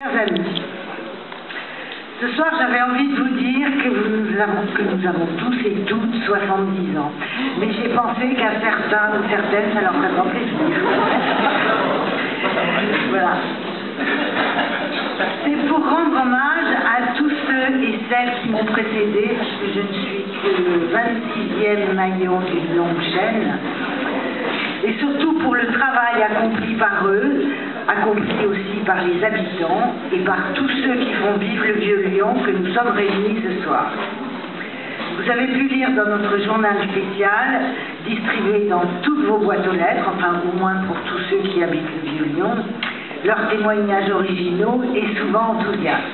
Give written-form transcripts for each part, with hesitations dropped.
Chers amis, ce soir j'avais envie de vous dire que nous avons tous et toutes 70 ans, mais j'ai pensé qu'à certains ou certaines ça leur ferait pas plaisir. Voilà. C'est pour rendre hommage à tous ceux et celles qui m'ont précédé, parce que je ne suis que le 26e maillon d'une longue chaîne, et surtout pour le travail accompli par eux, accompli aussi par les habitants et par tous ceux qui font vivre le Vieux-Lyon que nous sommes réunis ce soir. Vous avez pu lire dans notre journal spécial, distribué dans toutes vos boîtes aux lettres, enfin au moins pour tous ceux qui habitent le Vieux-Lyon, leurs témoignages originaux et souvent enthousiastes.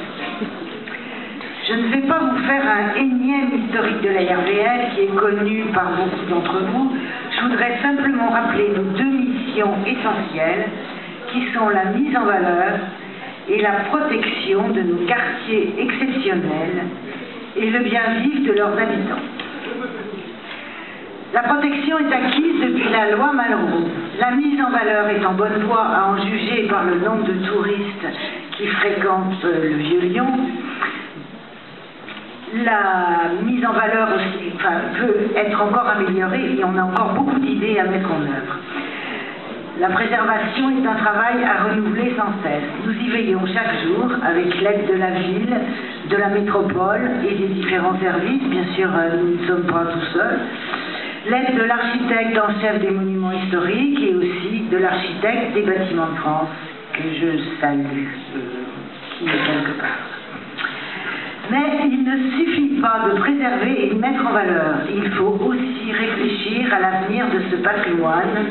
Je ne vais pas vous faire un énième historique de la RVL qui est connu par beaucoup d'entre vous. Je voudrais simplement rappeler nos deux missions essentielles qui sont la mise en valeur et la protection de nos quartiers exceptionnels et le bien-vivre de leurs habitants. La protection est acquise depuis la loi Malraux. La mise en valeur est en bonne voie à en juger par le nombre de touristes qui fréquentent le Vieux-Lyon. La mise en valeur aussi, peut être encore améliorée et on a encore beaucoup d'idées à mettre en œuvre. La préservation est un travail à renouveler sans cesse. Nous y veillons chaque jour avec l'aide de la ville, de la métropole et des différents services. Bien sûr, nous ne sommes pas tout seuls. L'aide de l'architecte en chef des monuments historiques et aussi de l'architecte des bâtiments de France, que je salue, qui est quelque part. Mais il ne suffit pas de préserver et de mettre en valeur. Il faut aussi réfléchir à l'avenir de ce patrimoine.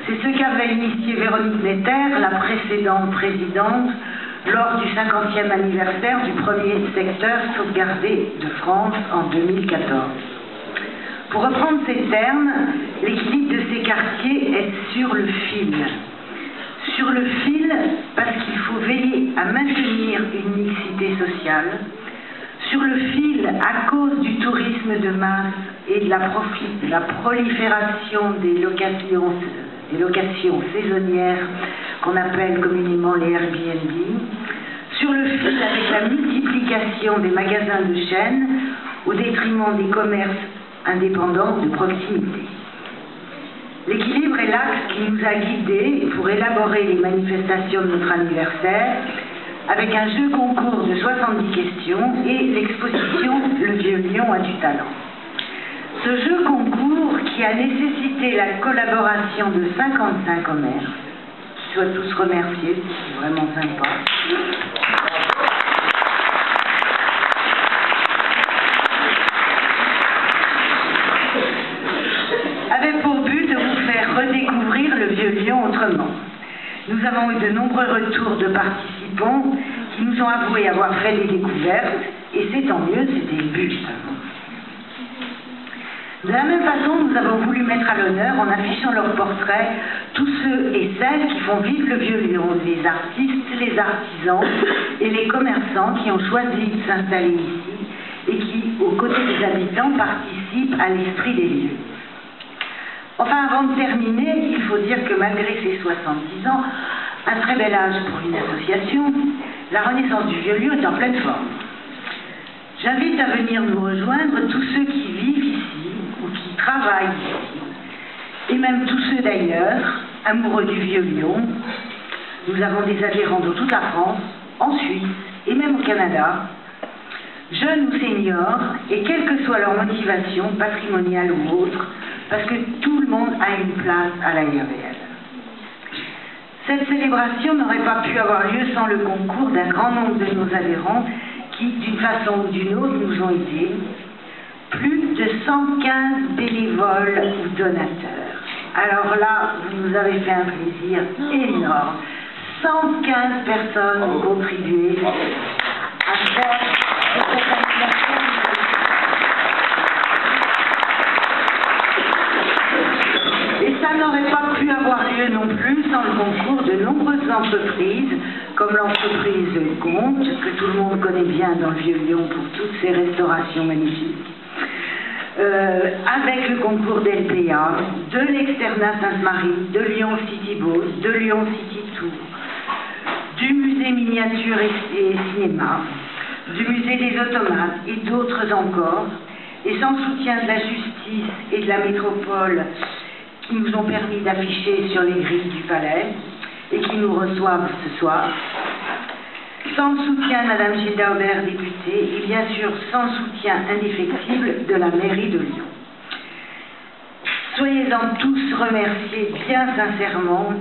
C'est ce qu'avait initié Véronique Netter, la précédente présidente, lors du 50e anniversaire du premier secteur sauvegardé de France en 2014. Pour reprendre ces termes, l'équilibre de ces quartiers est sur le fil. Sur le fil parce qu'il faut veiller à maintenir une mixité sociale. Sur le fil à cause du tourisme de masse et de la prolifération des locations saisonnières qu'on appelle communément les Airbnb. Sur le fil avec la multiplication des magasins de chaîne au détriment des commerces indépendants de proximité. L'équilibre est l'axe qui nous a guidés pour élaborer les manifestations de notre anniversaire avec un jeu concours de 70 questions et l'exposition Le Vieux-Lyon a du talent. Ce jeu concours qui a nécessité la collaboration de 55 commerces, qui soient tous remerciés, c'est vraiment sympa. Avait pour but de vous faire redécouvrir le Vieux-Lyon autrement. Nous avons eu de nombreux retours de participants qui nous ont avoué avoir fait des découvertes, et c'est tant mieux, c'était le but. De la même façon, nous avons voulu mettre à l'honneur, en affichant leurs portraits, tous ceux et celles qui font vivre le Vieux-Lyon, les artistes, les artisans et les commerçants qui ont choisi de s'installer ici et qui, aux côtés des habitants, participent à l'esprit des lieux. Enfin, avant de terminer, il faut dire que malgré ses 70 ans, un très bel âge pour une association, la Renaissance du Vieux-Lyon est en pleine forme. J'invite à venir nous rejoindre tous ceux qui vivent ici ou qui travaillent ici, et même tous ceux d'ailleurs, amoureux du Vieux-Lyon. Nous avons des adhérents de toute la France, en Suisse et même au Canada, jeunes ou seniors, et quelle que soit leur motivation, patrimoniale ou autre, parce que tout le monde a une place à la RVL. Cette célébration n'aurait pas pu avoir lieu sans le concours d'un grand nombre de nos adhérents qui, d'une façon ou d'une autre, nous ont aidés. Plus de 115 bénévoles ou donateurs. Alors là, vous nous avez fait un plaisir énorme. 115 personnes ont contribué à faire cette animation. Et ça n'aurait pas pu avoir lieu non plus sans le concours de nombreuses entreprises, comme l'entreprise Comte, que tout le monde connaît bien dans le Vieux-Lyon pour toutes ses restaurations magnifiques, avec le concours d'LPA, de l'Externat Sainte-Marie, de Lyon City Boat, de Lyon City Tour, du musée musée miniature et cinéma, du musée des Ottomans et d'autres encore, et sans soutien de la justice et de la métropole qui nous ont permis d'afficher sur les grilles du palais et qui nous reçoivent ce soir, sans soutien de Mme Gilda Aubert, députée, et bien sûr sans soutien indéfectible de la mairie de Lyon. Soyez-en tous remerciés bien sincèrement.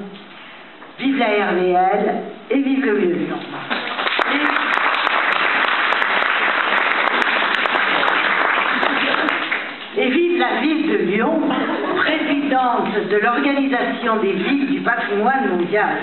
Vive la RVL et vive le vieux Lyon. Et vive la ville de Lyon, présidente de l'Organisation des villes du patrimoine mondial.